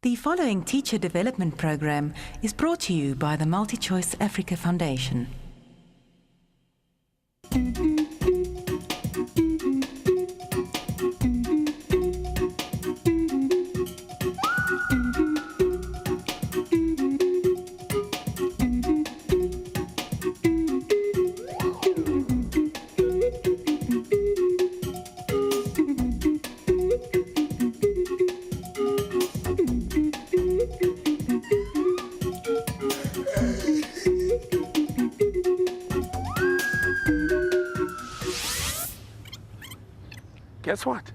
The following teacher development program is brought to you by the MultiChoice Africa Foundation. Guess what?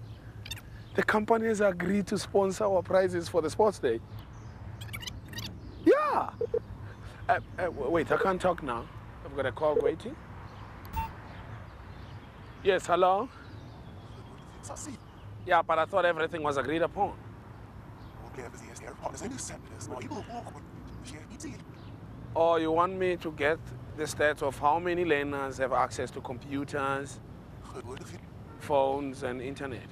The company has agreed to sponsor our prizes for the sports day. Yeah. Wait, I can't talk now. I've got a call waiting. Yes, hello? Yeah, but I thought everything was agreed upon. Oh, you want me to get the stats of how many learners have access to computers, phones, and internet?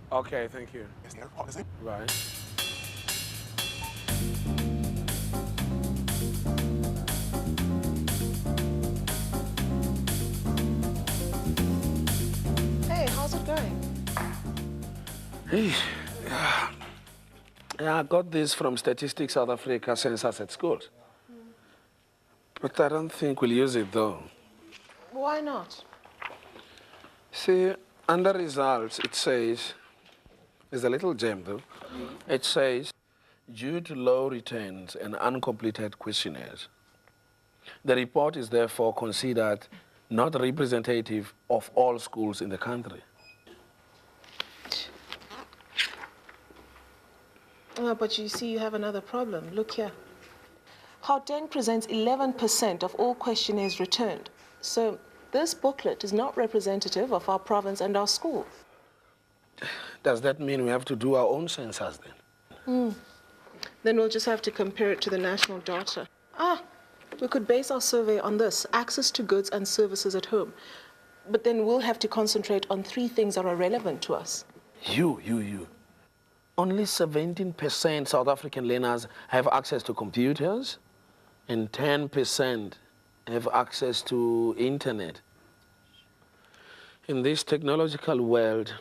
Okay, thank you. Right. Hey, how's it going? Hey, yeah, I got this from Statistics South Africa Census at schools. But I don't think we'll use it though. Why not? See, under results, it says, there's a little gem though. It says, due to low returns and uncompleted questionnaires, the report is therefore considered not representative of all schools in the country. But you see, you have another problem. Look here. Gauteng presents 11% of all questionnaires returned. So this booklet is not representative of our province and our school. Does that mean we have to do our own census then? Then we'll just have to compare it to the national data. We could base our survey on this: access to goods and services at home. But then we'll have to concentrate on 3 things that are relevant to us. You. Only 17% South African learners have access to computers, and 10% have access to internet. In this technological world,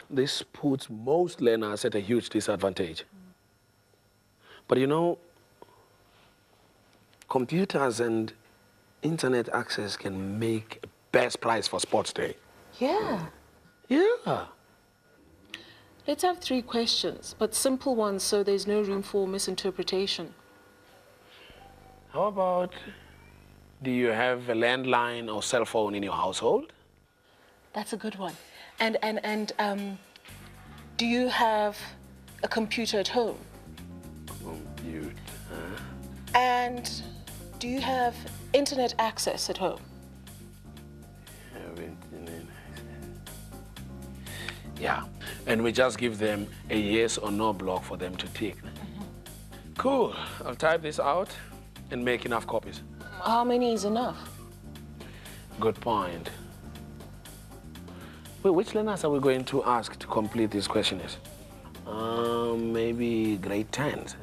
this puts most learners at a huge disadvantage. But you know, computers and internet access can make a best prize for sports day. Yeah. Yeah. Let's have 3 questions, but simple ones so there's no room for misinterpretation. How about, do you have a landline or cell phone in your household? That's a good one. And do you have a computer at home? Computer. And do you have internet access at home? Yeah, and we just give them a yes or no block for them to tick. Cool, I'll type this out and make enough copies. How many is enough? Good point. Wait, which learners are we going to ask to complete these questionnaires? Maybe grade 10s?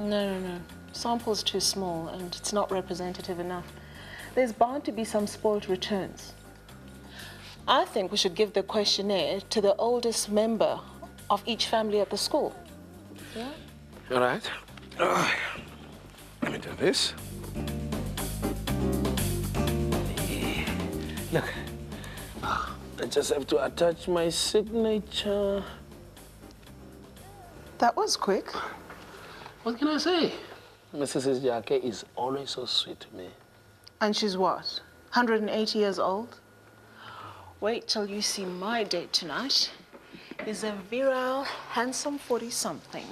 No. Sample's too small and it's not representative enough. There's bound to be some spoiled returns. I think we should give the questionnaire to the oldest member of each family at the school. Yeah? All right. Let me do this. Look, I just have to attach my signature. That was quick. What can I say? Mrs. Jake is always so sweet to me. And she's what, 180 years old? Wait till you see my date tonight. He's a virile, handsome 40-something.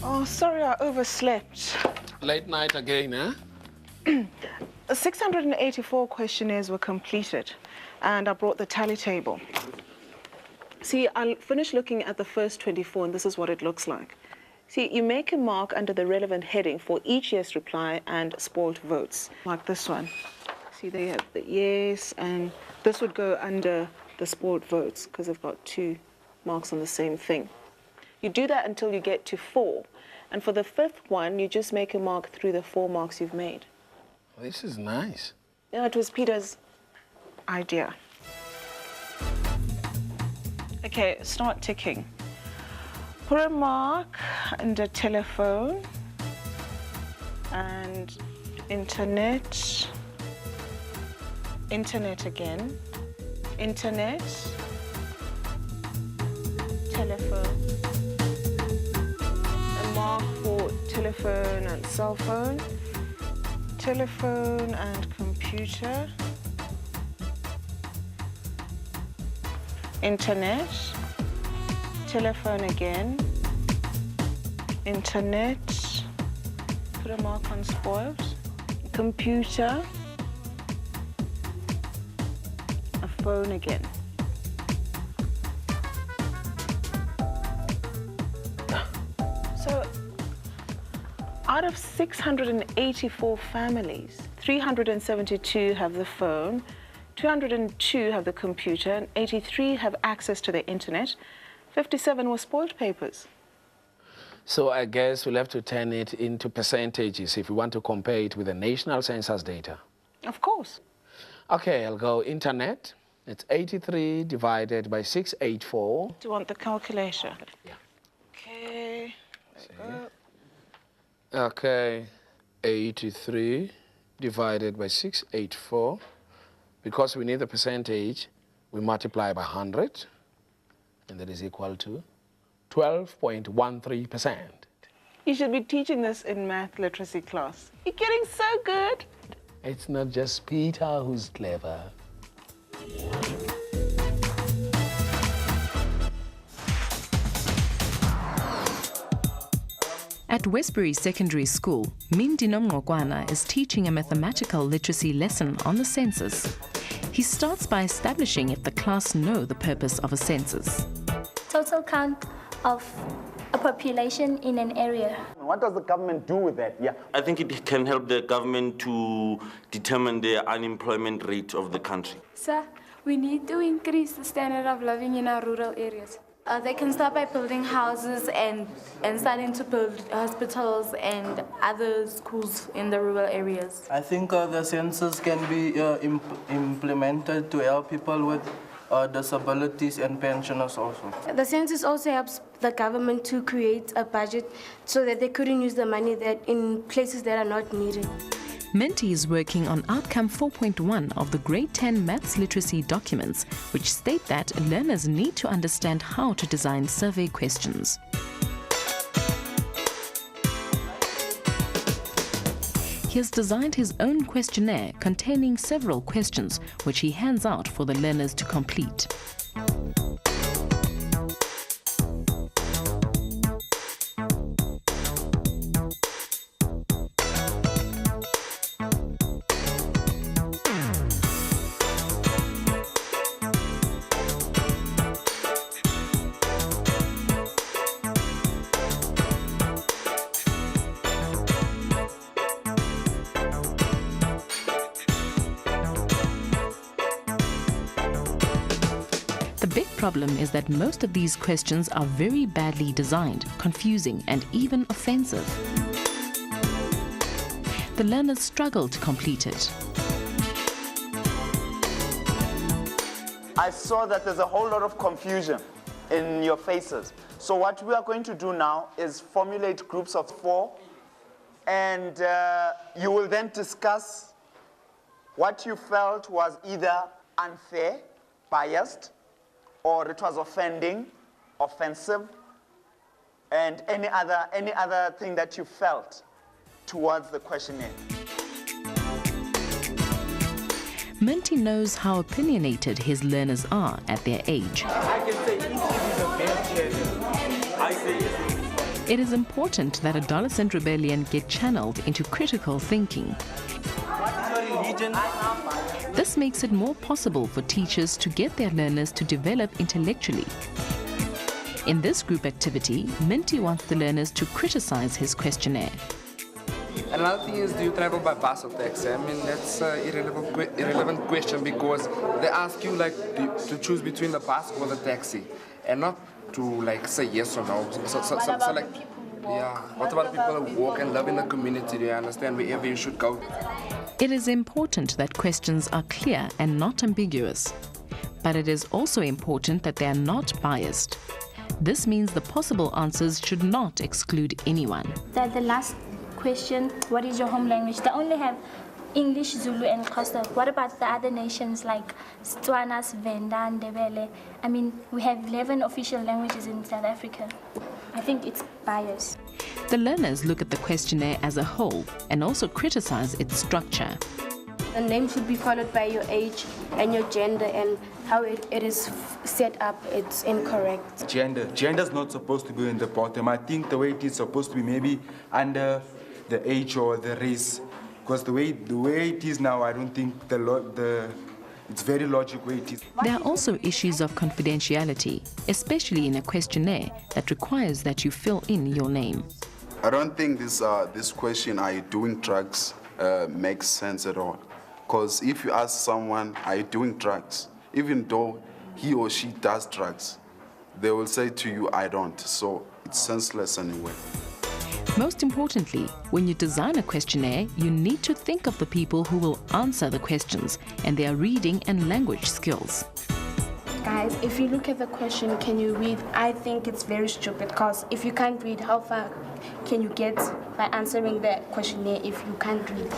Oh, sorry, I overslept. Late night again, eh? 684 questionnaires were completed, and I brought the tally table. See, I'll finish looking at the first 24, and this is what it looks like. See, you make a mark under the relevant heading for each yes reply and spoiled votes, like this one. See, See, they have the yes, and this would go under the sport votes because they've got 2 marks on the same thing. You do that until you get to 4. And for the 5th one, you just make a mark through the 4 marks you've made. This is nice. Yeah, it was Peter's idea. Okay, start ticking. Put a mark under telephone and internet. Internet again. Internet. Telephone. A mark for telephone and cell phone. Telephone and computer. Internet. Telephone again. Internet. Put a mark on spoiled. Computer. A phone again. So, out of 684 families, 372 have the phone, 202 have the computer, and 83 have access to the internet. 57 were spoiled papers. So I guess we'll have to turn it into percentages if we want to compare it with the national census data. Of course. Okay, I'll go internet. It's 83 divided by 684. Do you want the calculator? Yeah. Okay, there you go. Okay, 83 divided by 684. Because we need the percentage, we multiply by 100, and that is equal to 12.13%. You should be teaching this in math literacy class. You're getting so good. It's not just Peter who's clever. At Westbury Secondary School, Mindy Nomngokwana is teaching a mathematical literacy lesson on the census. He starts by establishing if the class know the purpose of a census. Total count of a population in an area. What does the government do with that? Yeah. I think it can help the government to determine the unemployment rate of the country. Sir, we need to increase the standard of living in our rural areas. They can start by building houses and starting to build hospitals and other schools in the rural areas. I think the census can be implemented to help people with disabilities and pensioners also. The census also helps the government to create a budget so that they couldn't use the money that in places that are not needed. Menti is working on outcome 4.1 of the grade 10 maths literacy documents, which state that learners need to understand how to design survey questions. He has designed his own questionnaire containing several questions, which he hands out for the learners to complete. The big problem is that most of these questions are very badly designed, confusing, and even offensive. The learners struggle to complete it. I saw that there's a whole lot of confusion in your faces. So what we are going to do now is formulate groups of 4, and you will then discuss what you felt was either unfair, biased, or it was offending, offensive, and any other thing that you felt towards the questionnaire. Menti knows how opinionated his learners are at their age. It is important that adolescent rebellion get channeled into critical thinking. This makes it more possible for teachers to get their learners to develop intellectually. In this group activity, Menti wants the learners to criticize his questionnaire. Another thing is, do you travel by bus or taxi? I mean, that's an irrelevant question because they ask you like to choose between the bus or the taxi, and not to like say yes or no. So like, yeah. What about people who walk and live in the community? Do you understand wherever you should go? It is important that questions are clear and not ambiguous. But it is also important that they are not biased. This means the possible answers should not exclude anyone. The last question, what is your home language? They only have English, Zulu, and Xhosa. What about the other nations like Setswana, Venda, and Ndebele? I mean, we have 11 official languages in South Africa. I think it's biased. The learners look at the questionnaire as a whole and also criticize its structure. The name should be followed by your age and your gender, and how it is set up, it's incorrect. Gender is not supposed to be in the bottom. I think the way it is supposed to be maybe under the age or the race, because the way it is now, I don't think it's very logical way it is. There are also issues of confidentiality, especially in a questionnaire that requires that you fill in your name. I don't think this question, are you doing drugs, makes sense at all. Because if you ask someone, are you doing drugs, even though he or she does drugs, they will say to you, I don't. So it's senseless anyway. Most importantly, when you design a questionnaire, you need to think of the people who will answer the questions and their reading and language skills. Guys, if you look at the question, can you read? I think it's very stupid, because if you can't read, how far can you get by answering the questionnaire if you can't read?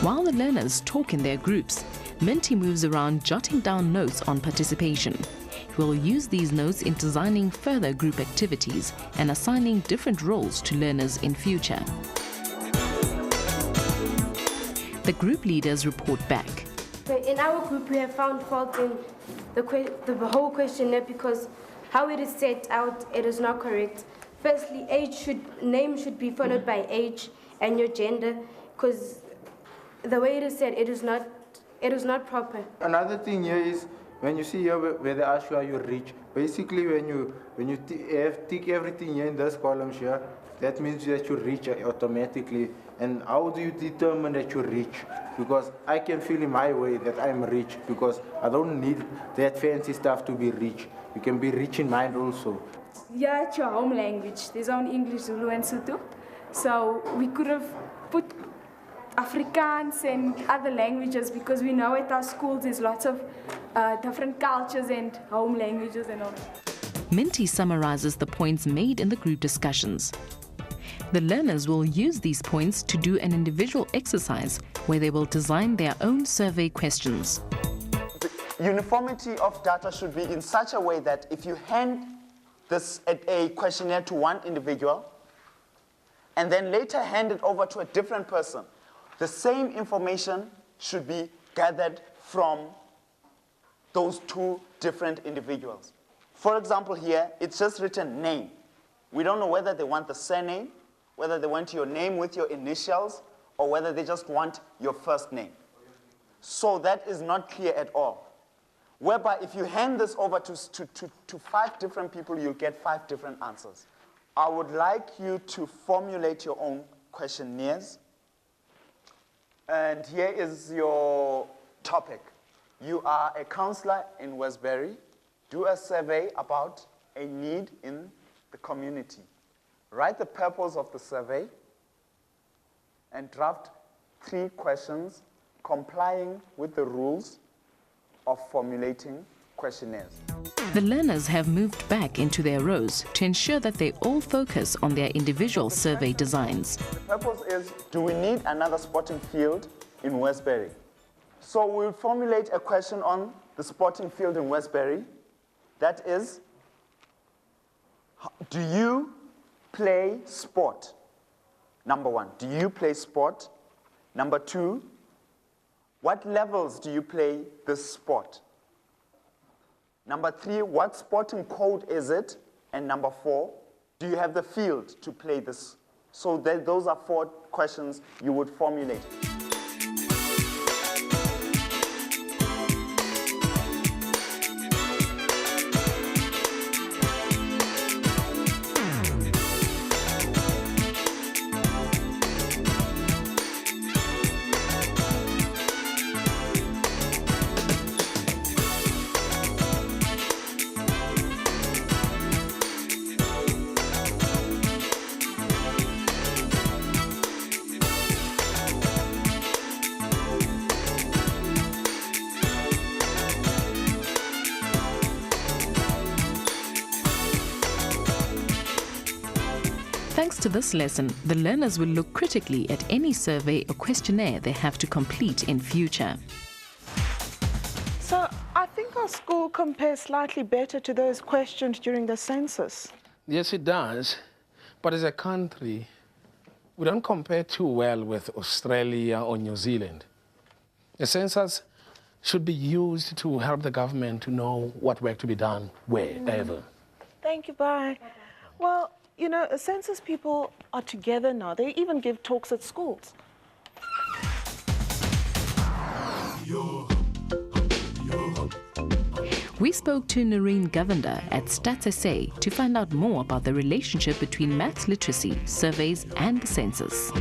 While the learners talk in their groups, Minty moves around jotting down notes on participation. He will use these notes in designing further group activities and assigning different roles to learners in future. The group leaders report back. In our group, we have found fault in the whole questionnaire because how it is set out, it is not correct. Firstly, name should be followed by age and your gender, because the way it is said, it is not proper. Another thing here is when you see here where they ask you are you rich. Basically, when you tick everything here in this column here, that means that you're rich automatically. And how do you determine that you're rich? Because I can feel in my way that I'm rich, because I don't need that fancy stuff to be rich. You can be rich in mind also. Yeah, it's your home language. There's only English, Zulu, and Sotho. So we could have put Afrikaans and other languages, because we know at our schools there's lots of different cultures and home languages and all. Minty summarizes the points made in the group discussions. The learners will use these points to do an individual exercise where they will design their own survey questions. The uniformity of data should be in such a way that if you hand a questionnaire to one individual and then later hand it over to a different person, the same information should be gathered from those two different individuals. For example, here, it's just written name. We don't know whether they want the surname, whether they want your name with your initials, or whether they just want your first name. So that is not clear at all. Whereby if you hand this over to 5 different people, you'll get 5 different answers. I would like you to formulate your own questionnaires. And here is your topic. You are a counselor in Westbury. Do a survey about a need in the community. Write the purpose of the survey and draft 3 questions complying with the rules of formulating questionnaires. The learners have moved back into their rows to ensure that they all focus on their individual survey designs. The purpose is, do we need another sporting field in Westbury? So we'll formulate a question on the sporting field in Westbury. That is, do you play sport? Number 1, do you play sport? Number 2, what levels do you play this sport? Number 3, what sporting code is it? And number 4, do you have the field to play this? So those are 4 questions you would formulate. Thanks to this lesson, the learners will look critically at any survey or questionnaire they have to complete in future. So I think our school compares slightly better to those questioned during the census. Yes, it does. But as a country, we don't compare too well with Australia or New Zealand. The census should be used to help the government to know what work to be done wherever. Thank you, bye. Well, you know, census people are together now. They even give talks at schools. We spoke to Noreen Govender at Stats SA to find out more about the relationship between maths literacy, surveys and the census.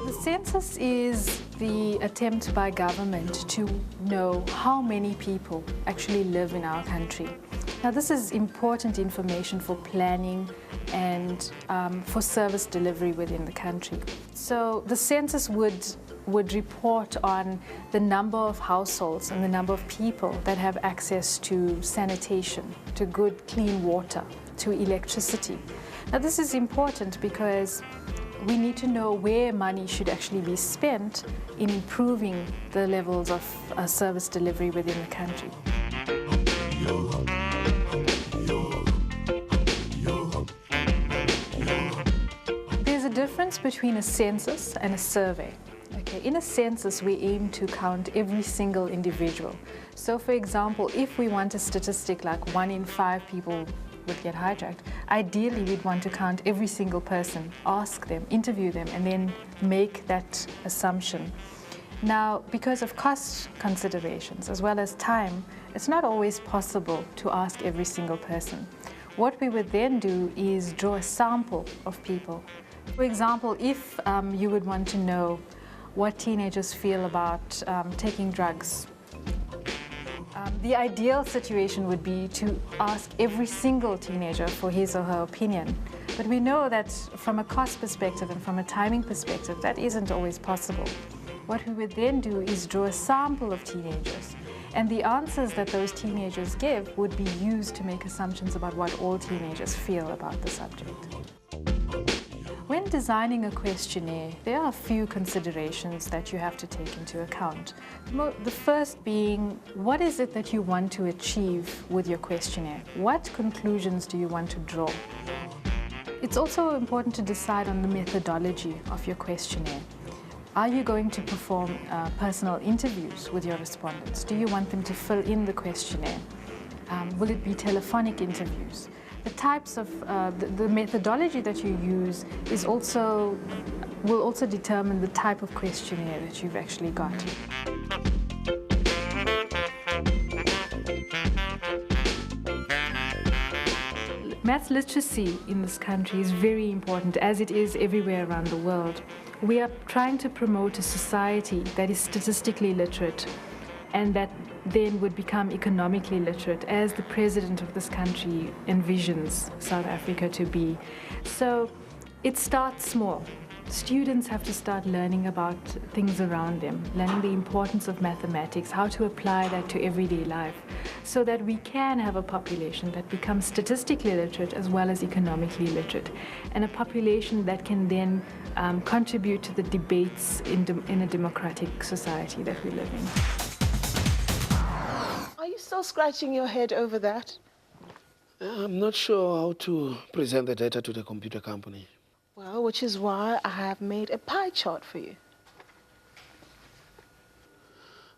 The census is the attempt by government to know how many people actually live in our country. Now, this is important information for planning and for service delivery within the country. So the census would report on the number of households and the number of people that have access to sanitation, to good, clean water, to electricity. Now, this is important because we need to know where money should actually be spent in improving the levels of service delivery within the country. There's a difference between a census and a survey. Okay, in a census, we aim to count every single individual. So, for example, if we want a statistic like 1 in 5 people would get hijacked, ideally we'd want to count every single person, ask them, interview them, and then make that assumption. Now, because of cost considerations as well as time, it's not always possible to ask every single person. What we would then do is draw a sample of people. For example, if you would want to know what teenagers feel about taking drugs, the ideal situation would be to ask every single teenager for his or her opinion. But we know that from a cost perspective and from a timing perspective, that isn't always possible. What we would then do is draw a sample of teenagers, and the answers that those teenagers give would be used to make assumptions about what all teenagers feel about the subject. When designing a questionnaire, there are a few considerations that you have to take into account. The first being, what is it that you want to achieve with your questionnaire? What conclusions do you want to draw? It's also important to decide on the methodology of your questionnaire. Are you going to perform personal interviews with your respondents? Do you want them to fill in the questionnaire? Will it be telephonic interviews? The types of, the methodology that you use will also determine the type of questionnaire that you've actually got. Maths literacy in this country is very important, as it is everywhere around the world. We are trying to promote a society that is statistically literate and that then would become economically literate, as the president of this country envisions South Africa to be. So it starts small. Students have to start learning about things around them, learning the importance of mathematics, how to apply that to everyday life, so that we can have a population that becomes statistically literate as well as economically literate, and a population that can then contribute to the debates in a democratic society that we live in. Are you still scratching your head over that? I'm not sure how to present the data to the computer company. Well, which is why I have made a pie chart for you.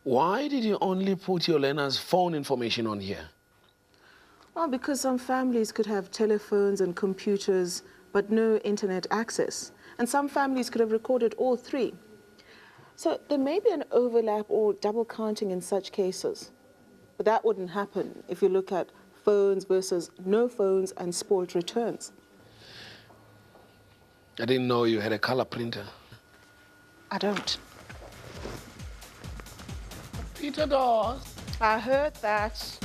Why did you only put your learners' phone information on here? Well, because some families could have telephones and computers, but no internet access. And some families could have recorded all three. So there may be an overlap or double counting in such cases. But that wouldn't happen if you look at phones versus no phones and spoiled returns. I didn't know you had a color printer. I don't. Peter does. I heard that.